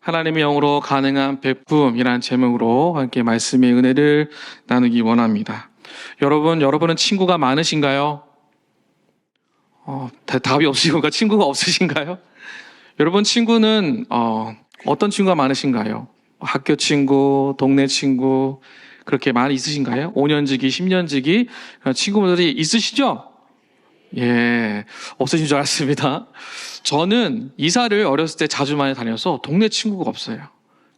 하나님의 영으로 가능한 베품이라는 제목으로 함께 말씀의 은혜를 나누기 원합니다. 여러분은 친구가 많으신가요? 답이 없으신가? 친구가 없으신가요? 여러분 친구는 어떤 친구가 많으신가요? 학교 친구, 동네 친구 그렇게 많이 있으신가요? 5년지기, 10년지기 친구분들이 있으시죠? 예, 없으신 줄 알았습니다. 저는 이사를 어렸을 때 자주 많이 다녀서 동네 친구가 없어요.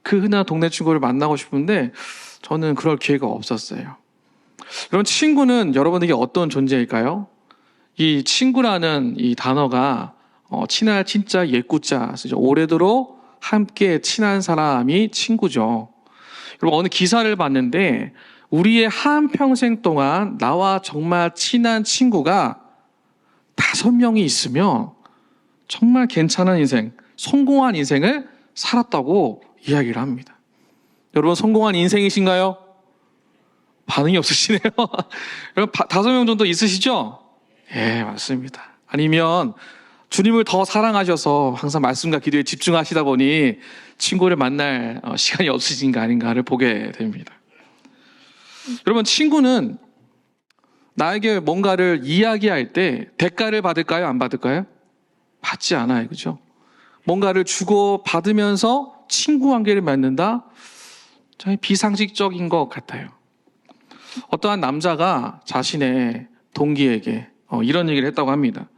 그 흔한 동네 친구를 만나고 싶은데 저는 그럴 기회가 없었어요. 그럼 친구는 여러분에게 어떤 존재일까요? 이 친구라는 이 단어가 친할 친자 옛구자 쓰죠. 오래도록 함께 친한 사람이 친구죠. 여러분 어느 기사를 봤는데 우리의 한평생 동안 나와 정말 친한 친구가 5명이 있으면 정말 괜찮은 인생, 성공한 인생을 살았다고 이야기를 합니다. 여러분 성공한 인생이신가요? 반응이 없으시네요. 여러분 5명 정도 있으시죠? 예, 맞습니다. 아니면 주님을 더 사랑하셔서 항상 말씀과 기도에 집중하시다 보니 친구를 만날 시간이 없으신 거 아닌가를 보게 됩니다. 여러분 친구는 나에게 뭔가를 이야기할 때 대가를 받을까요? 안 받을까요? 받지 않아요. 그죠? 뭔가를 주고 받으면서 친구 관계를 맺는다? 참 비상식적인 것 같아요. 어떠한 남자가 자신의 동기에게 이런 얘기를 했다고 합니다.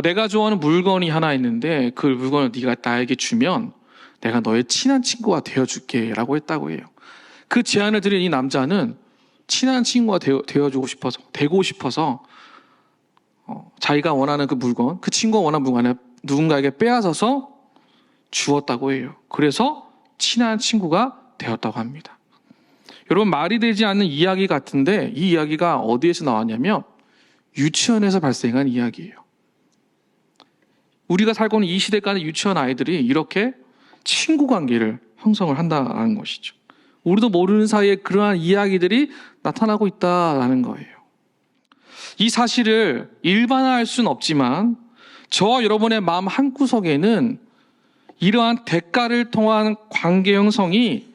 내가 좋아하는 물건이 하나 있는데 그 물건을 네가 나에게 주면 내가 너의 친한 친구가 되어줄게 라고 했다고 해요. 그 제안을 드린 이 남자는 친한 친구가 되고 싶어서 자기가 원하는 그 물건, 그 친구가 원하는 물건을 누군가에게 빼앗아서 주었다고 해요. 그래서 친한 친구가 되었다고 합니다. 여러분 말이 되지 않는 이야기 같은데 이 이야기가 어디에서 나왔냐면 유치원에서 발생한 이야기예요. 우리가 살고 있는 이 시대까지 유치원 아이들이 이렇게 친구 관계를 형성을 한다는 것이죠. 우리도 모르는 사이에 그러한 이야기들이 나타나고 있다는 거예요. 이 사실을 일반화할 수는 없지만 저와 여러분의 마음 한구석에는 이러한 대가를 통한 관계 형성이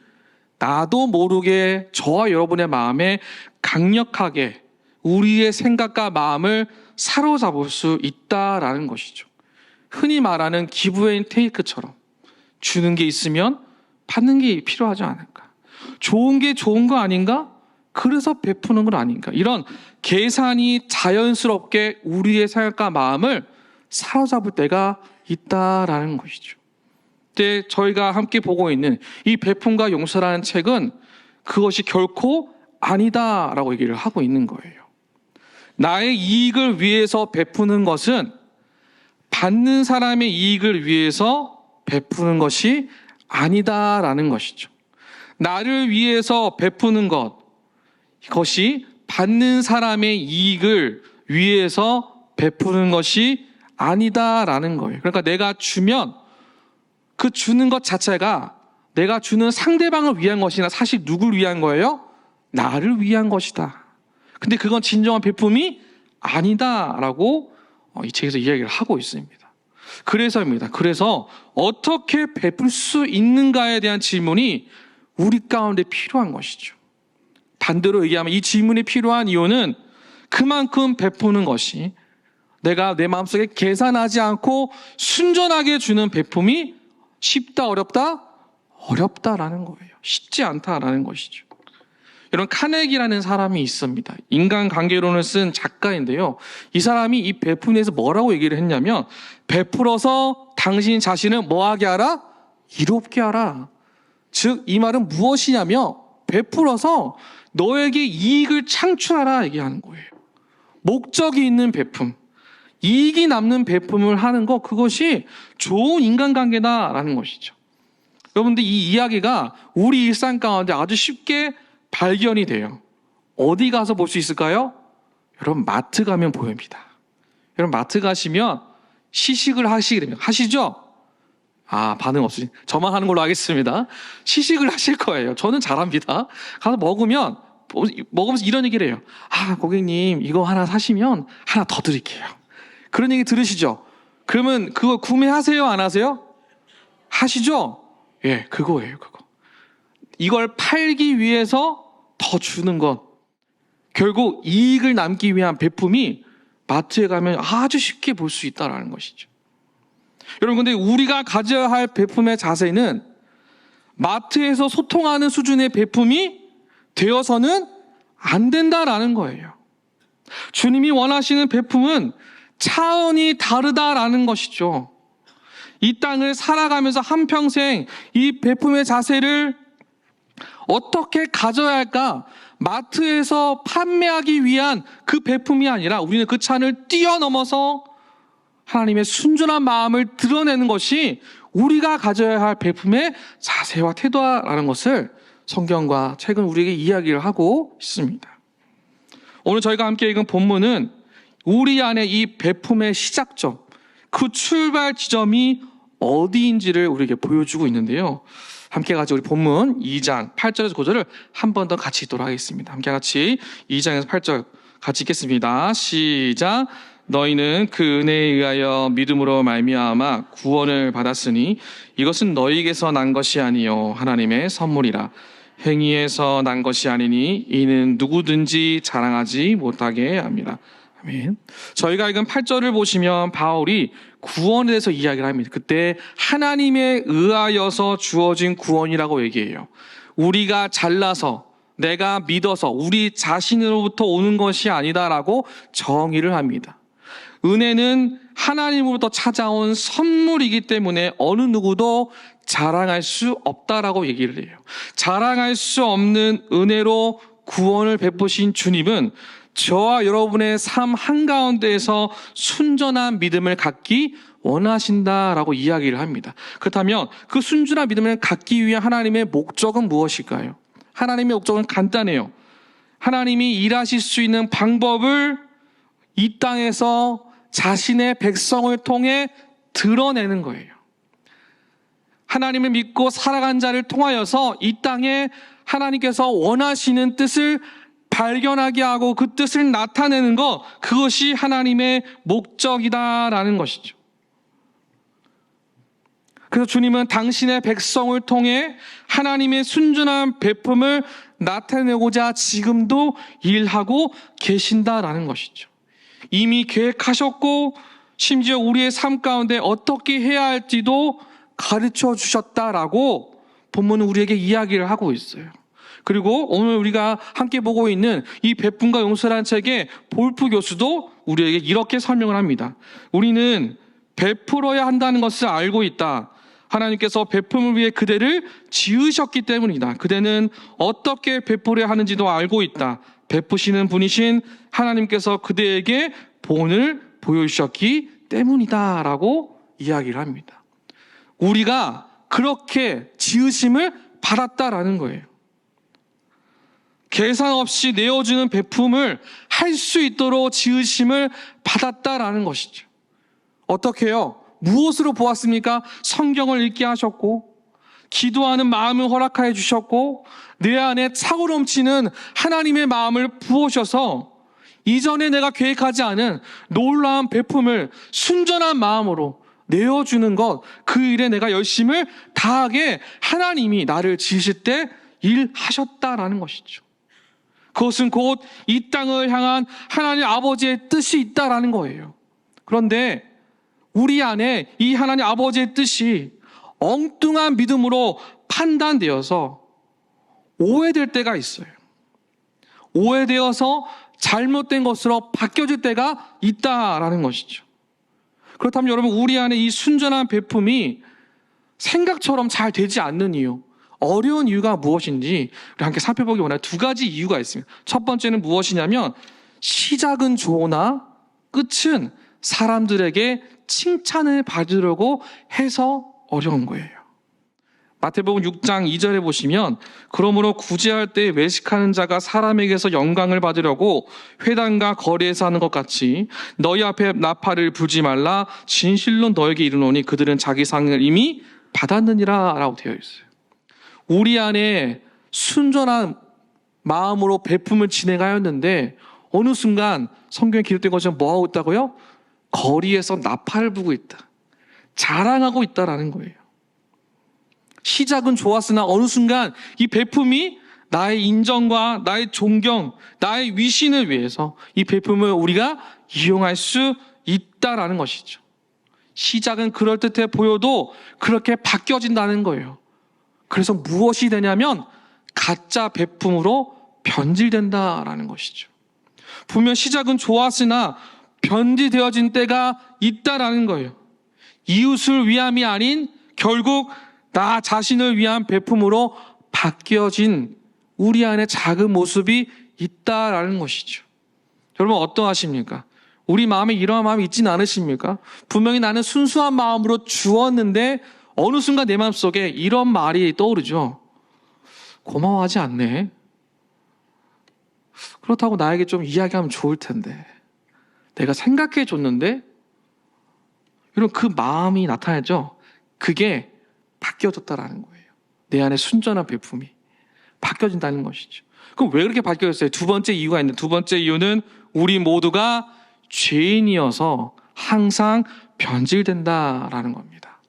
나도 모르게 저와 여러분의 마음에 강력하게 우리의 생각과 마음을 사로잡을 수 있다라는 것이죠. 흔히 말하는 기브 앤 테이크처럼 주는 게 있으면 받는 게 필요하지 않을까? 좋은 게 좋은 거 아닌가? 그래서 베푸는 건 아닌가? 이런 계산이 자연스럽게 우리의 생각과 마음을 사로잡을 때가 있다라는 것이죠. 그때 저희가 함께 보고 있는 이 베품과 용서라는 책은 그것이 결코 아니다라고 얘기를 하고 있는 거예요. 나의 이익을 위해서 베푸는 것은 받는 사람의 이익을 위해서 베푸는 것이 아니다라는 것이죠. 나를 위해서 베푸는 것, 이것이 받는 사람의 이익을 위해서 베푸는 것이 아니다라는 거예요. 그러니까 내가 주면 그 주는 것 자체가 내가 주는 상대방을 위한 것이나 사실 누구를 위한 거예요? 나를 위한 것이다. 근데 그건 진정한 베품이 아니다라고 이 책에서 이야기를 하고 있습니다. 그래서입니다. 그래서 어떻게 베풀 수 있는가에 대한 질문이 우리 가운데 필요한 것이죠. 반대로 얘기하면 이 질문이 필요한 이유는 그만큼 베푸는 것이 내가 내 마음속에 계산하지 않고 순전하게 주는 베품이 쉽다 어렵다? 어렵다라는 거예요. 쉽지 않다라는 것이죠. 여러분 카네기라는 사람이 있습니다. 인간관계론을 쓴 작가인데요. 이 사람이 이 베품에서 뭐라고 얘기를 했냐면 베풀어서 당신 자신을 뭐하게 하라? 이롭게 하라. 즉 이 말은 무엇이냐면 베풀어서 너에게 이익을 창출하라 얘기하는 거예요. 목적이 있는 베품, 이익이 남는 베품을 하는 것, 그것이 좋은 인간관계다라는 것이죠. 여러분들 이 이야기가 우리 일상 가운데 아주 쉽게 발견이 돼요. 어디 가서 볼 수 있을까요? 여러분 마트 가면 보입니다. 여러분 마트 가시면 시식을 하시게 됩니다. 하시죠? 반응 없으신, 저만 하는 걸로 하겠습니다. 시식을 하실 거예요. 저는 잘합니다. 가서 먹으면서 이런 얘기를 해요. 고객님 이거 하나 사시면 하나 더 드릴게요. 그런 얘기 들으시죠? 그러면 그거 구매하세요? 안 하세요? 하시죠? 예, 그거예요, 그거. 이걸 팔기 위해서 더 주는 것. 결국 이익을 남기 위한 베품이 마트에 가면 아주 쉽게 볼 수 있다는 것이죠. 여러분, 근데 우리가 가져야 할 베품의 자세는 마트에서 소통하는 수준의 베품이 되어서는 안 된다라는 거예요. 주님이 원하시는 베품은 차원이 다르다라는 것이죠. 이 땅을 살아가면서 한평생 이 베품의 자세를 어떻게 가져야 할까? 마트에서 판매하기 위한 그 베품이 아니라 우리는 그 찬을 뛰어넘어서 하나님의 순전한 마음을 드러내는 것이 우리가 가져야 할 베품의 자세와 태도라는 것을 성경과 책은 우리에게 이야기를 하고 있습니다. 오늘 저희가 함께 읽은 본문은 우리 안에 이 베품의 시작점, 그 출발 지점이 어디인지를 우리에게 보여주고 있는데요. 함께 같이 우리 본문 2장 8절에서 9절을 한 번 더 같이 읽도록 하겠습니다. 함께 같이 2장에서 8절 같이 읽겠습니다. 시작. 너희는 그 은혜에 의하여 믿음으로 말미암아 구원을 받았으니 이것은 너희에게서 난 것이 아니요 하나님의 선물이라. 행위에서 난 것이 아니니 이는 누구든지 자랑하지 못하게 합니다. 아멘. 저희가 읽은 8절을 보시면 바울이 구원에 대해서 이야기를 합니다. 그때 하나님에 의하여서 주어진 구원이라고 얘기해요. 우리가 잘나서 내가 믿어서 우리 자신으로부터 오는 것이 아니다라고 정의를 합니다. 은혜는 하나님으로부터 찾아온 선물이기 때문에 어느 누구도 자랑할 수 없다라고 얘기를 해요. 자랑할 수 없는 은혜로 구원을 베푸신 주님은 저와 여러분의 삶 한가운데에서 순전한 믿음을 갖기 원하신다라고 이야기를 합니다. 그렇다면 그 순전한 믿음을 갖기 위한 하나님의 목적은 무엇일까요? 하나님의 목적은 간단해요. 하나님이 일하실 수 있는 방법을 이 땅에서 자신의 백성을 통해 드러내는 거예요. 하나님을 믿고 살아간 자를 통하여서 이 땅에 하나님께서 원하시는 뜻을 발견하게 하고 그 뜻을 나타내는 것, 그것이 하나님의 목적이다라는 것이죠. 그래서 주님은 당신의 백성을 통해 하나님의 순전한 베품을 나타내고자 지금도 일하고 계신다라는 것이죠. 이미 계획하셨고 심지어 우리의 삶 가운데 어떻게 해야 할지도 가르쳐 주셨다라고 본문은 우리에게 이야기를 하고 있어요. 그리고 오늘 우리가 함께 보고 있는 이 베품과 용서라는 책의 볼프 교수도 우리에게 이렇게 설명을 합니다. 우리는 베풀어야 한다는 것을 알고 있다. 하나님께서 베품을 위해 그대를 지으셨기 때문이다. 그대는 어떻게 베풀어야 하는지도 알고 있다. 베푸시는 분이신 하나님께서 그대에게 본을 보여주셨기 때문이다 라고 이야기를 합니다. 우리가 그렇게 지으심을 받았다라는 거예요. 계산 없이 내어주는 베품을 할 수 있도록 지으심을 받았다라는 것이죠. 어떻게 해요? 무엇으로 보았습니까? 성경을 읽게 하셨고 기도하는 마음을 허락하여 주셨고 내 안에 차고 넘치는 하나님의 마음을 부으셔서 이전에 내가 계획하지 않은 놀라운 베품을 순전한 마음으로 내어주는 것, 그 일에 내가 열심을 다하게 하나님이 나를 지으실 때 일하셨다라는 것이죠. 그것은 곧 이 땅을 향한 하나님 아버지의 뜻이 있다라는 거예요. 그런데 우리 안에 이 하나님 아버지의 뜻이 엉뚱한 믿음으로 판단되어서 오해될 때가 있어요. 오해되어서 잘못된 것으로 바뀌어질 때가 있다라는 것이죠. 그렇다면 여러분, 우리 안에 이 순전한 베품이 생각처럼 잘 되지 않는 이유, 어려운 이유가 무엇인지 우리 함께 살펴보기 원해요. 두 가지 이유가 있습니다. 첫 번째는 무엇이냐면 시작은 좋으나 끝은 사람들에게 칭찬을 받으려고 해서 어려운 거예요. 마태복음 6장 2절에 보시면 그러므로 구제할 때 외식하는 자가 사람에게서 영광을 받으려고 회당과 거리에서 하는 것 같이 너희 앞에 나팔을 불지 말라. 진실로 너에게 이르노니 그들은 자기 상을 이미 받았느니라 라고 되어 있어요. 우리 안에 순전한 마음으로 베품을 진행하였는데 어느 순간 성경에 기록된 것처럼 뭐하고 있다고요? 거리에서 나팔을 불고 있다. 자랑하고 있다라는 거예요. 시작은 좋았으나 어느 순간 이 베품이 나의 인정과 나의 존경, 나의 위신을 위해서 이 베품을 우리가 이용할 수 있다라는 것이죠. 시작은 그럴듯해 보여도 그렇게 바뀌어진다는 거예요. 그래서 무엇이 되냐면 가짜 베품으로 변질된다라는 것이죠. 분명 시작은 좋았으나 변질되어진 때가 있다라는 거예요. 이웃을 위함이 아닌 결국 나 자신을 위한 베품으로 바뀌어진 우리 안에 작은 모습이 있다라는 것이죠. 여러분 어떠하십니까? 우리 마음에 이러한 마음이 있지는 않으십니까? 분명히 나는 순수한 마음으로 주었는데 어느 순간 내 마음속에 이런 말이 떠오르죠. 고마워하지 않네. 그렇다고 나에게 좀 이야기하면 좋을 텐데. 내가 생각해 줬는데 여러분 그 마음이 나타나죠. 그게 바뀌어졌다라는 거예요. 내 안에 순전한 베품이 바뀌어진다는 것이죠. 그럼 왜 그렇게 바뀌어졌어요? 두 번째 이유가 있는데 두 번째 이유는 우리 모두가 죄인이어서 항상 변질된다라는 겁니다.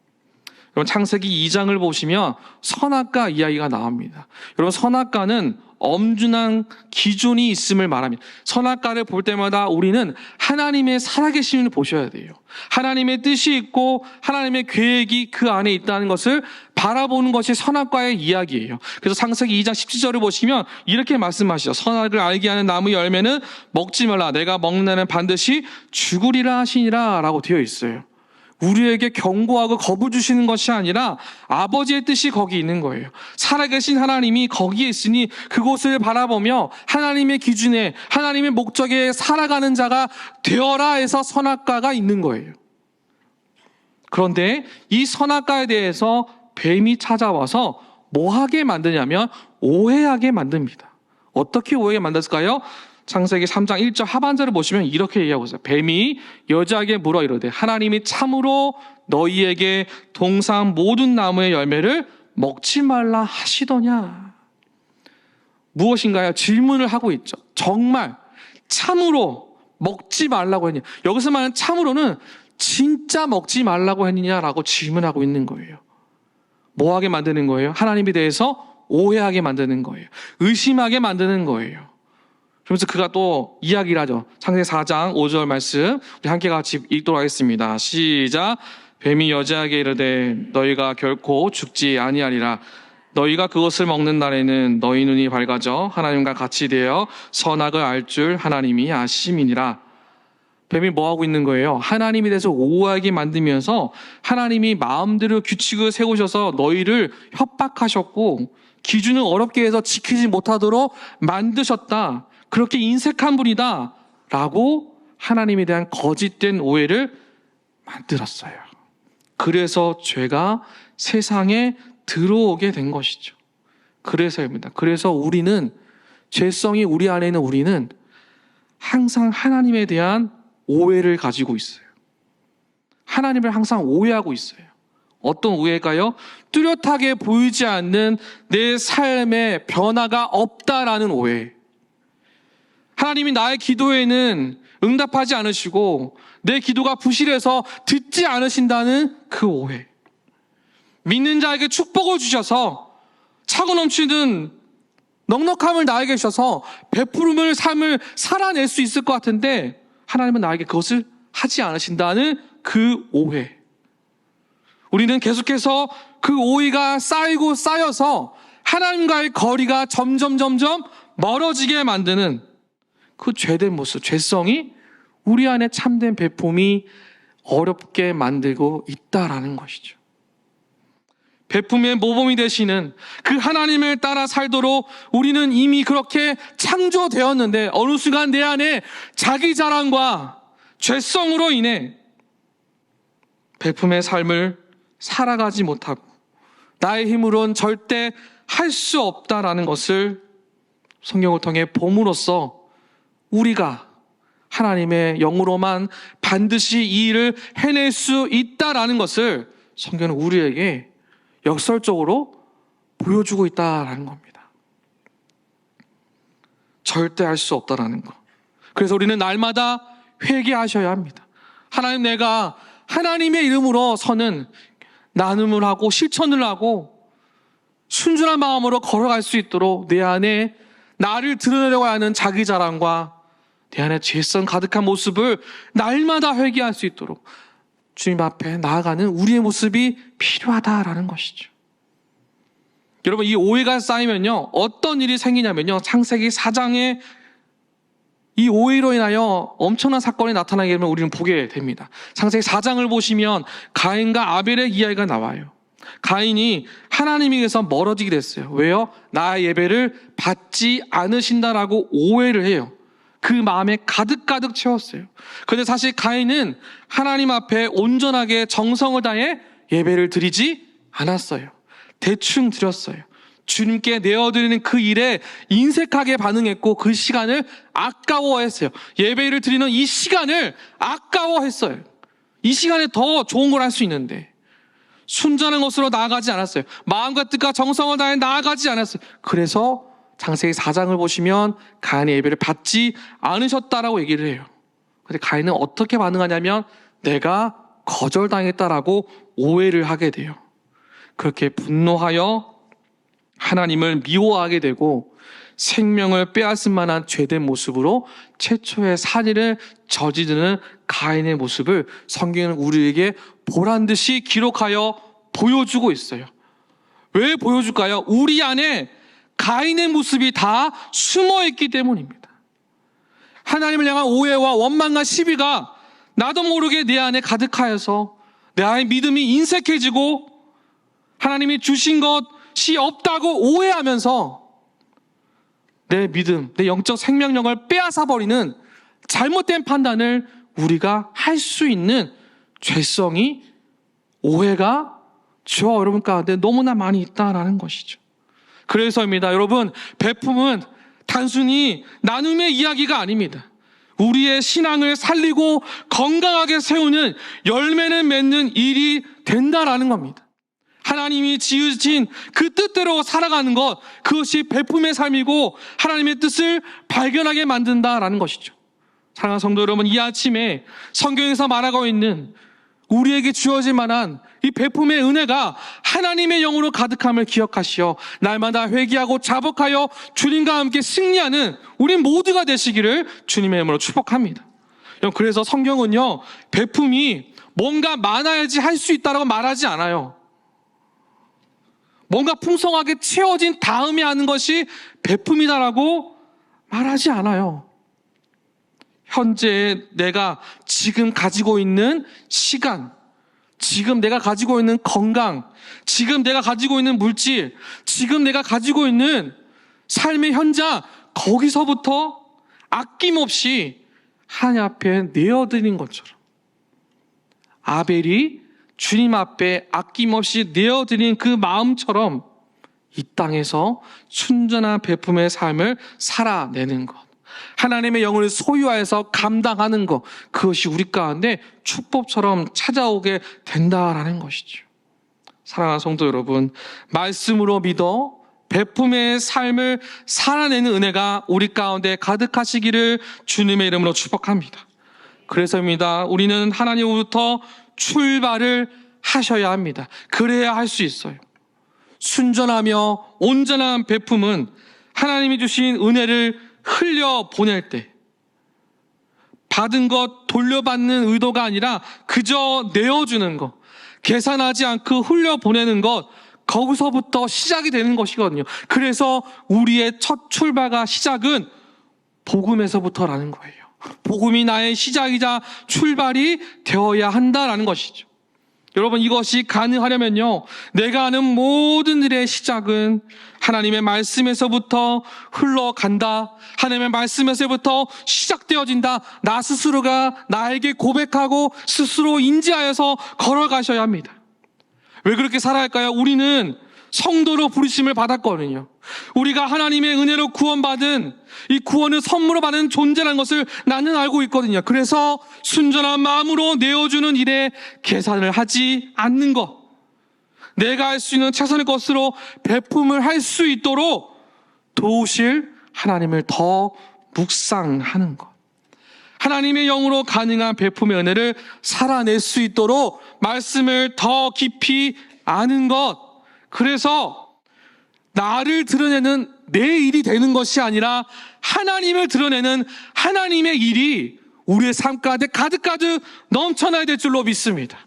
여러분 창세기 2장을 보시면 선악과 이야기가 나옵니다. 여러분 선악과는 엄중한 기준이 있음을 말합니다. 선악과를 볼 때마다 우리는 하나님의 살아계심을 보셔야 돼요. 하나님의 뜻이 있고 하나님의 계획이 그 안에 있다는 것을 바라보는 것이 선악과의 이야기예요. 그래서 창세기 2장 17절을 보시면 이렇게 말씀하시죠. 선악을 알게 하는 나무 열매는 먹지 말라. 내가 먹는 날은 반드시 죽으리라 하시니라 라고 되어 있어요. 우리에게 경고하고 겁을 주시는 것이 아니라 아버지의 뜻이 거기 있는 거예요. 살아계신 하나님이 거기에 있으니 그곳을 바라보며 하나님의 기준에 하나님의 목적에 살아가는 자가 되어라 해서 선악과가 있는 거예요. 그런데 이 선악과에 대해서 뱀이 찾아와서 뭐하게 만드냐면 오해하게 만듭니다. 어떻게 오해하게 만들었을까요? 창세기 3장 1절 하반절을 보시면 이렇게 얘기하고 있어요. 뱀이 여자에게 물어 이르되 하나님이 참으로 너희에게 동산 모든 나무의 열매를 먹지 말라 하시더냐. 무엇인가요? 질문을 하고 있죠. 정말 참으로 먹지 말라고 했냐. 여기서 말하는 참으로는 진짜 먹지 말라고 했느냐라고 질문하고 있는 거예요. 뭐하게 만드는 거예요? 하나님에 대해서 오해하게 만드는 거예요. 의심하게 만드는 거예요. 그러면서 그가 또 이야기를 하죠. 창세기 4장 5절 말씀 우리 함께 같이 읽도록 하겠습니다. 시작. 뱀이 여자에게 이르되 너희가 결코 죽지 아니하리라. 너희가 그것을 먹는 날에는 너희 눈이 밝아져 하나님과 같이 되어 선악을 알 줄 하나님이 아심이니라. 뱀이 뭐하고 있는 거예요? 하나님에 대해서 오해하게 만들면서 하나님이 마음대로 규칙을 세우셔서 너희를 협박하셨고 기준을 어렵게 해서 지키지 못하도록 만드셨다. 그렇게 인색한 분이다 라고 하나님에 대한 거짓된 오해를 만들었어요. 그래서 죄가 세상에 들어오게 된 것이죠. 그래서입니다. 그래서 우리는 죄성이 우리 안에 있는 우리는 항상 하나님에 대한 오해를 가지고 있어요. 하나님을 항상 오해하고 있어요. 어떤 오해일까요? 뚜렷하게 보이지 않는 내 삶에 변화가 없다라는 오해. 하나님이 나의 기도에는 응답하지 않으시고 내 기도가 부실해서 듣지 않으신다는 그 오해. 믿는 자에게 축복을 주셔서 차고 넘치는 넉넉함을 나에게 주셔서 베푸름을 삶을 살아낼 수 있을 것 같은데 하나님은 나에게 그것을 하지 않으신다는 그 오해. 우리는 계속해서 그 오해가 쌓이고 쌓여서 하나님과의 거리가 점점 멀어지게 만드는 그 죄된 모습, 죄성이 우리 안에 참된 베품이 어렵게 만들고 있다라는 것이죠. 베품의 모범이 되시는 그 하나님을 따라 살도록 우리는 이미 그렇게 창조되었는데 어느 순간 내 안에 자기 자랑과 죄성으로 인해 베품의 삶을 살아가지 못하고 나의 힘으로는 절대 할 수 없다라는 것을 성경을 통해 봄으로써 우리가 하나님의 영으로만 반드시 이 일을 해낼 수 있다라는 것을 성경은 우리에게 역설적으로 보여주고 있다라는 겁니다. 절대 할 수 없다라는 것. 그래서 우리는 날마다 회개하셔야 합니다. 하나님, 내가 하나님의 이름으로 서는 나눔을 하고 실천을 하고 순전한 마음으로 걸어갈 수 있도록 내 안에 나를 드러내려고 하는 자기 자랑과 내 안에 죄성 가득한 모습을 날마다 회개할 수 있도록 주님 앞에 나아가는 우리의 모습이 필요하다라는 것이죠. 여러분, 이 오해가 쌓이면요, 어떤 일이 생기냐면요, 창세기 4장에 이 오해로 인하여 엄청난 사건이 나타나게 되면 우리는 보게 됩니다. 창세기 4장을 보시면 가인과 아벨의 이야기가 나와요. 가인이 하나님에게서 멀어지게 됐어요. 왜요? 나의 예배를 받지 않으신다라고 오해를 해요. 그 마음에 가득가득 채웠어요. 그런데 사실 가인은 하나님 앞에 온전하게 정성을 다해 예배를 드리지 않았어요. 대충 드렸어요. 주님께 내어드리는 그 일에 인색하게 반응했고 그 시간을 아까워했어요. 예배를 드리는 이 시간을 아까워했어요. 이 시간에 더 좋은 걸 할 수 있는데 순전한 것으로 나아가지 않았어요. 마음과 뜻과 정성을 다해 나아가지 않았어요. 그래서 창세기 4장을 보시면 가인의 예배를 받지 않으셨다라고 얘기를 해요. 근데 가인은 어떻게 반응하냐면 내가 거절당했다라고 오해를 하게 돼요. 그렇게 분노하여 하나님을 미워하게 되고 생명을 빼앗을 만한 죄된 모습으로 최초의 살인을 저지르는 가인의 모습을 성경은 우리에게 보란듯이 기록하여 보여주고 있어요. 왜 보여줄까요? 우리 안에 가인의 모습이 다 숨어있기 때문입니다. 하나님을 향한 오해와 원망과 시비가 나도 모르게 내 안에 가득하여서 내 안에 믿음이 인색해지고 하나님이 주신 것이 없다고 오해하면서 내 믿음, 내 영적 생명력을 빼앗아버리는 잘못된 판단을 우리가 할 수 있는 죄성이, 오해가 저와 여러분 가운데 너무나 많이 있다라는 것이죠. 그래서입니다. 여러분, 베품은 단순히 나눔의 이야기가 아닙니다. 우리의 신앙을 살리고 건강하게 세우는 열매는 맺는 일이 된다라는 겁니다. 하나님이 지으신 그 뜻대로 살아가는 것, 그것이 베품의 삶이고 하나님의 뜻을 발견하게 만든다라는 것이죠. 사랑하는 성도 여러분, 이 아침에 성경에서 말하고 있는 우리에게 주어질 만한 이 베품의 은혜가 하나님의 영으로 가득함을 기억하시어 날마다 회개하고 자복하여 주님과 함께 승리하는 우리 모두가 되시기를 주님의 이름으로 축복합니다. 그래서 성경은요, 베품이 뭔가 많아야지 할 수 있다라고 말하지 않아요. 뭔가 풍성하게 채워진 다음에 하는 것이 베품이다라고 말하지 않아요. 현재 내가 지금 가지고 있는 시간, 지금 내가 가지고 있는 건강, 지금 내가 가지고 있는 물질, 지금 내가 가지고 있는 삶의 현장, 거기서부터 아낌없이 하나님 앞에 내어드린 것처럼 아벨이 주님 앞에 아낌없이 내어드린 그 마음처럼 이 땅에서 순전한 베품의 삶을 살아내는 것, 하나님의 영을 소유하여서 감당하는 것, 그것이 우리 가운데 축복처럼 찾아오게 된다라는 것이죠. 사랑하는 성도 여러분, 말씀으로 믿어 베품의 삶을 살아내는 은혜가 우리 가운데 가득하시기를 주님의 이름으로 축복합니다. 그래서입니다. 우리는 하나님으로부터 출발을 하셔야 합니다. 그래야 할 수 있어요. 순전하며 온전한 베품은 하나님이 주신 은혜를 흘려보낼 때 받은 것 돌려받는 의도가 아니라 그저 내어주는 것, 계산하지 않고 흘려보내는 것, 거기서부터 시작이 되는 것이거든요. 그래서 우리의 첫 출발과 시작은 복음에서부터라는 거예요. 복음이 나의 시작이자 출발이 되어야 한다라는 것이죠. 여러분, 이것이 가능하려면요, 내가 하는 모든 일의 시작은 하나님의 말씀에서부터 흘러간다. 하나님의 말씀에서부터 시작되어진다. 나 스스로가 나에게 고백하고 스스로 인지하여서 걸어가셔야 합니다. 왜 그렇게 살아야 할까요? 우리는 성도로 부르심을 받았거든요. 우리가 하나님의 은혜로 구원받은, 이 구원을 선물로 받은 존재라는 것을 나는 알고 있거든요. 그래서 순전한 마음으로 내어주는 일에 계산을 하지 않는 것, 내가 할 수 있는 최선의 것으로 베품을 할 수 있도록 도우실 하나님을 더 묵상하는 것, 하나님의 영으로 가능한 베품의 은혜를 살아낼 수 있도록 말씀을 더 깊이 아는 것, 그래서 나를 드러내는 내 일이 되는 것이 아니라 하나님을 드러내는 하나님의 일이 우리의 삶 가운데 가득가득 넘쳐나야 될 줄로 믿습니다.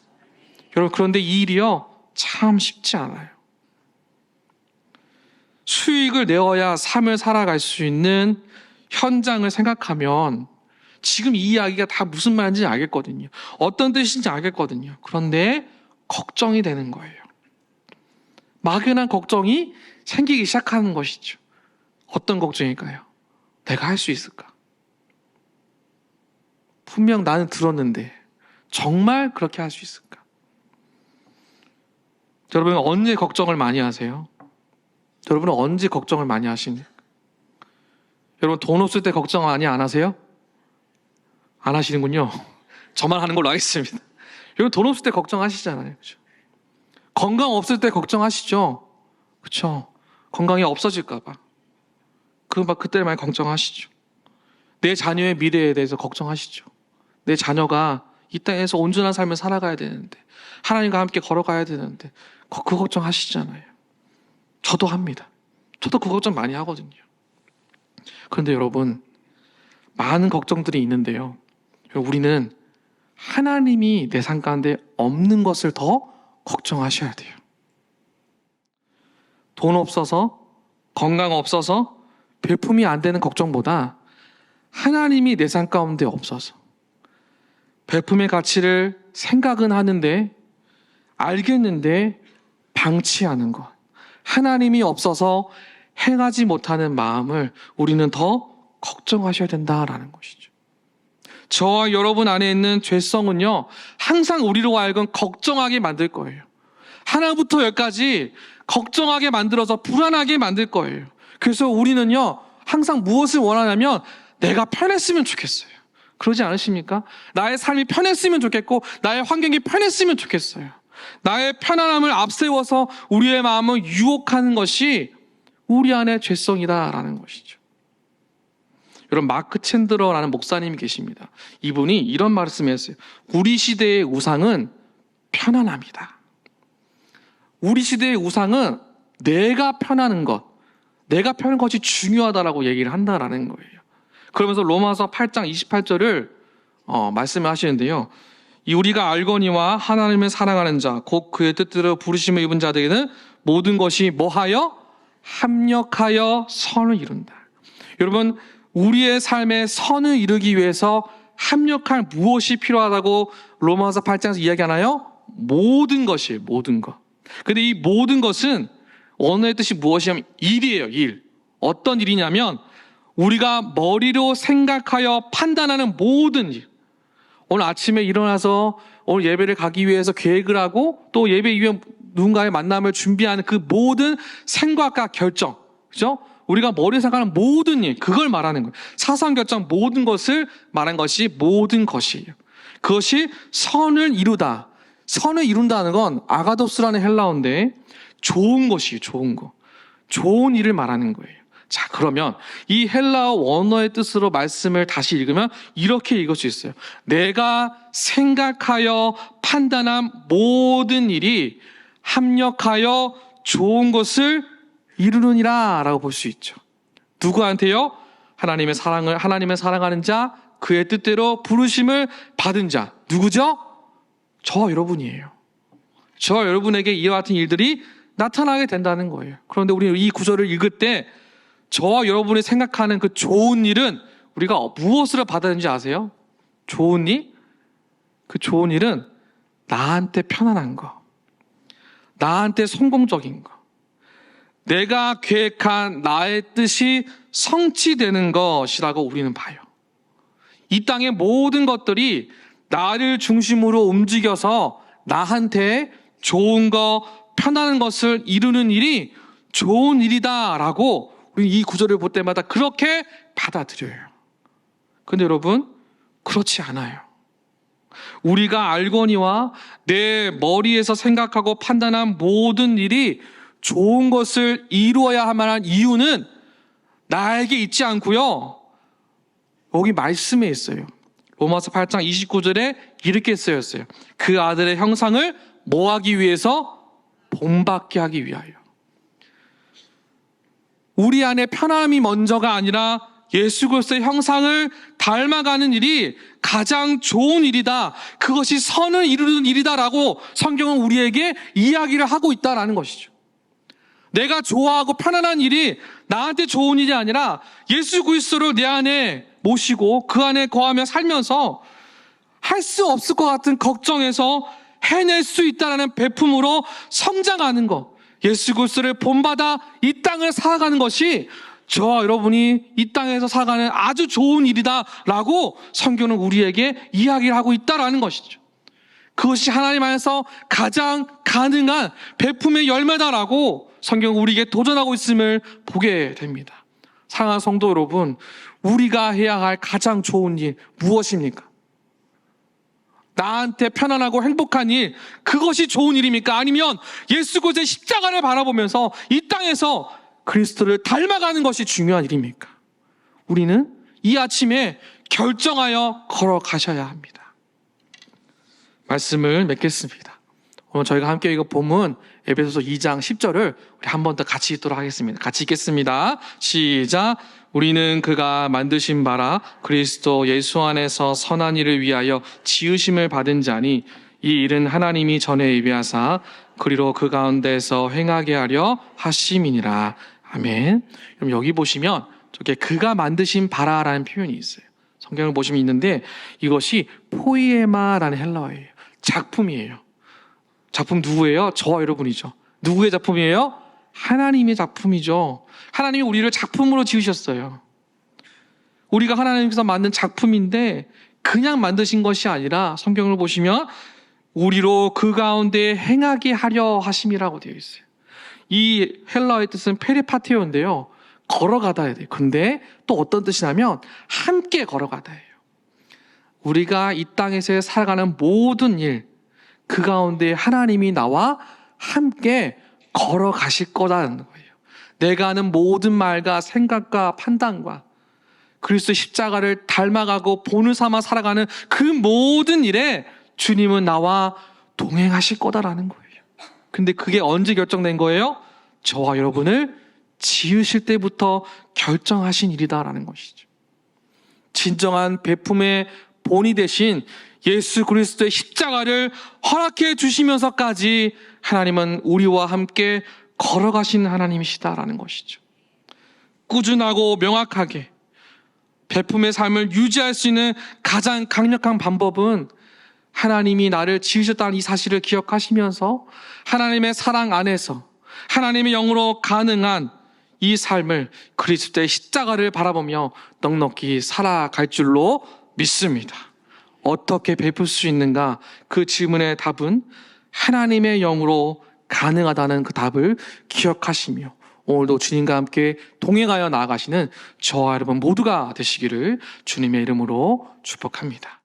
여러분, 그런데 이 일이요, 참 쉽지 않아요. 수익을 내어야 삶을 살아갈 수 있는 현장을 생각하면 지금 이 이야기가 다 무슨 말인지 알겠거든요. 어떤 뜻인지 알겠거든요. 그런데 걱정이 되는 거예요. 막연한 걱정이 생기기 시작하는 것이죠. 어떤 걱정일까요? 내가 할 수 있을까? 분명 나는 들었는데 정말 그렇게 할 수 있을까? 여러분, 언제 걱정을 많이 하세요? 여러분은 언제 걱정을 많이 하십니까? 여러분, 돈 없을 때 걱정 많이 안 하세요? 안 하시는군요. 저만 하는 걸로 하겠습니다. 여러분, 돈 없을 때 걱정하시잖아요. 그렇죠? 건강 없을 때 걱정하시죠? 그렇죠? 건강이 없어질까 봐. 그때 많이 걱정하시죠. 내 자녀의 미래에 대해서 걱정하시죠. 내 자녀가 이 땅에서 온전한 삶을 살아가야 되는데, 하나님과 함께 걸어가야 되는데, 그 걱정하시잖아요. 저도 합니다. 저도 그 걱정 많이 하거든요. 그런데 여러분, 많은 걱정들이 있는데요, 우리는 하나님이 내 삶 가운데 없는 것을 더 걱정하셔야 돼요. 돈 없어서, 건강 없어서, 배품이 안 되는 걱정보다 하나님이 내 삶 가운데 없어서 배품의 가치를 생각은 하는데, 알겠는데 방치하는 것, 하나님이 없어서 행하지 못하는 마음을 우리는 더 걱정하셔야 된다라는 것이죠. 저와 여러분 안에 있는 죄성은요, 항상 우리로 하여금 걱정하게 만들 거예요. 하나부터 열까지 걱정하게 만들어서 불안하게 만들 거예요. 그래서 우리는요, 항상 무엇을 원하냐면 내가 편했으면 좋겠어요. 그러지 않으십니까? 나의 삶이 편했으면 좋겠고 나의 환경이 편했으면 좋겠어요. 나의 편안함을 앞세워서 우리의 마음을 유혹하는 것이 우리 안의 죄성이다라는 것이죠. 여러분, 마크 챈드러라는 목사님이 계십니다. 이분이 이런 말씀을 했어요. 우리 시대의 우상은 편안함이다. 우리 시대의 우상은 내가 편하는 것, 내가 편한 것이 중요하다라고 얘기를 한다라는 거예요. 그러면서 로마서 8장 28절을 말씀을 하시는데요. 우리가 알거니와 하나님을 사랑하는 자, 곧 그의 뜻대로 부르심을 입은 자들에게는 모든 것이 뭐하여? 합력하여 선을 이룬다. 여러분, 우리의 삶에 선을 이루기 위해서 합력할 무엇이 필요하다고 로마서 8장에서 이야기하나요? 모든 것이에요. 모든 것. 근데 이 모든 것은 언어의 뜻이 무엇이냐면 일이에요. 일. 어떤 일이냐면 우리가 머리로 생각하여 판단하는 모든 일. 오늘 아침에 일어나서 오늘 예배를 가기 위해서 계획을 하고 또 예배 이후에 누군가의 만남을 준비하는 그 모든 생각과 결정, 그죠? 우리가 머리에 생각하는 모든 일, 그걸 말하는 거예요. 사상 결정 모든 것을 말한 것이 모든 것이에요. 그것이 선을 이루다. 선을 이룬다는 건 아가도스라는 헬라어인데 좋은 것이에요. 좋은 거. 좋은 일을 말하는 거예요. 자, 그러면 이 헬라어 원어의 뜻으로 말씀을 다시 읽으면 이렇게 읽을 수 있어요. 내가 생각하여 판단한 모든 일이 합력하여 좋은 것을 이루느니라 라고 볼 수 있죠. 누구한테요? 하나님을 사랑하는 자, 그의 뜻대로 부르심을 받은 자. 누구죠? 저와 여러분이에요. 저와 여러분에게 이와 같은 일들이 나타나게 된다는 거예요. 그런데 우리는 이 구절을 읽을 때 저와 여러분이 생각하는 그 좋은 일은 우리가 무엇으로 받았는지 아세요? 좋은 일? 그 좋은 일은 나한테 편안한 거, 나한테 성공적인 거, 내가 계획한 나의 뜻이 성취되는 것이라고 우리는 봐요. 이 땅의 모든 것들이 나를 중심으로 움직여서 나한테 좋은 거, 편안한 것을 이루는 일이 좋은 일이다라고 우리 이 구절을 볼 때마다 그렇게 받아들여요. 그런데 여러분, 그렇지 않아요. 우리가 알거니와 내 머리에서 생각하고 판단한 모든 일이 좋은 것을 이루어야 할 만한 이유는 나에게 있지 않고요. 여기 말씀에 있어요. 로마서 8장 29절에 이렇게 쓰였어요. 그 아들의 형상을 뭐 하기 위해서? 본받게 하기 위하여. 우리 안에 편함이 먼저가 아니라 예수 그리스도의 형상을 닮아가는 일이 가장 좋은 일이다. 그것이 선을 이루는 일이다라고 성경은 우리에게 이야기를 하고 있다라는 것이죠. 내가 좋아하고 편안한 일이 나한테 좋은 일이 아니라 예수 그리스도를 내 안에 모시고 그 안에 거하며 살면서 할 수 없을 것 같은 걱정에서 해낼 수 있다는 베품으로 성장하는 것, 예수 그리스도를 본받아 이 땅을 살아가는 것이 저와 여러분이 이 땅에서 살아가는 아주 좋은 일이다라고 성경은 우리에게 이야기를 하고 있다라는 것이죠. 그것이 하나님 안에서 가장 가능한 베품의 열매다라고 성경은 우리에게 도전하고 있음을 보게 됩니다. 사랑하는 성도 여러분, 우리가 해야 할 가장 좋은 일 무엇입니까? 나한테 편안하고 행복한 일, 그것이 좋은 일입니까? 아니면 예수 그리스도의 십자가를 바라보면서 이 땅에서 그리스도를 닮아가는 것이 중요한 일입니까? 우리는 이 아침에 결정하여 걸어가셔야 합니다. 말씀을 맺겠습니다. 오늘 저희가 함께 읽은 본문 에베소서 2장 10절을 우리 한 번 더 같이 읽도록 하겠습니다. 같이 읽겠습니다. 시작. 우리는 그가 만드신 바라 그리스도 예수 안에서 선한 일을 위하여 지으심을 받은 자니 이 일은 하나님이 전에 예비하사 그리로 그 가운데서 행하게 하려 하심이니라. 아멘. 그럼 여기 보시면 저게 그가 만드신 바라라는 표현이 있어요. 성경을 보시면 있는데 이것이 포이에마라는 헬라어예요. 작품이에요. 작품 누구예요? 저와 여러분이죠. 누구의 작품이에요? 하나님의 작품이죠. 하나님이 우리를 작품으로 지으셨어요. 우리가 하나님께서 만든 작품인데 그냥 만드신 것이 아니라 성경을 보시면 우리로 그 가운데 행하게 하려 하심이라고 되어 있어요. 이 헬라어의 뜻은 페리파테오인데요. 걸어가다야 돼요. 근데 또 어떤 뜻이냐면 함께 걸어가다예요. 우리가 이 땅에서 살아가는 모든 일, 그 가운데 하나님이 나와 함께 걸어가실 거라는 거예요. 내가 하는 모든 말과 생각과 판단과 그리스도 십자가를 닮아가고 본을 삼아 살아가는 그 모든 일에 주님은 나와 동행하실 거다라는 거예요. 근데 그게 언제 결정된 거예요? 저와 여러분을 지으실 때부터 결정하신 일이다라는 것이죠. 진정한 베품의 본이 되신 예수 그리스도의 십자가를 허락해 주시면서까지 하나님은 우리와 함께 걸어가신 하나님이시다라는 것이죠. 꾸준하고 명확하게 베품의 삶을 유지할 수 있는 가장 강력한 방법은 하나님이 나를 지으셨다는 이 사실을 기억하시면서 하나님의 사랑 안에서 하나님의 영으로 가능한 이 삶을 그리스도의 십자가를 바라보며 넉넉히 살아갈 줄로 믿습니다. 어떻게 베풀 수 있는가? 그 질문의 답은 하나님의 영으로 가능하다는 그 답을 기억하시며 오늘도 주님과 함께 동행하여 나아가시는 저와 여러분 모두가 되시기를 주님의 이름으로 축복합니다.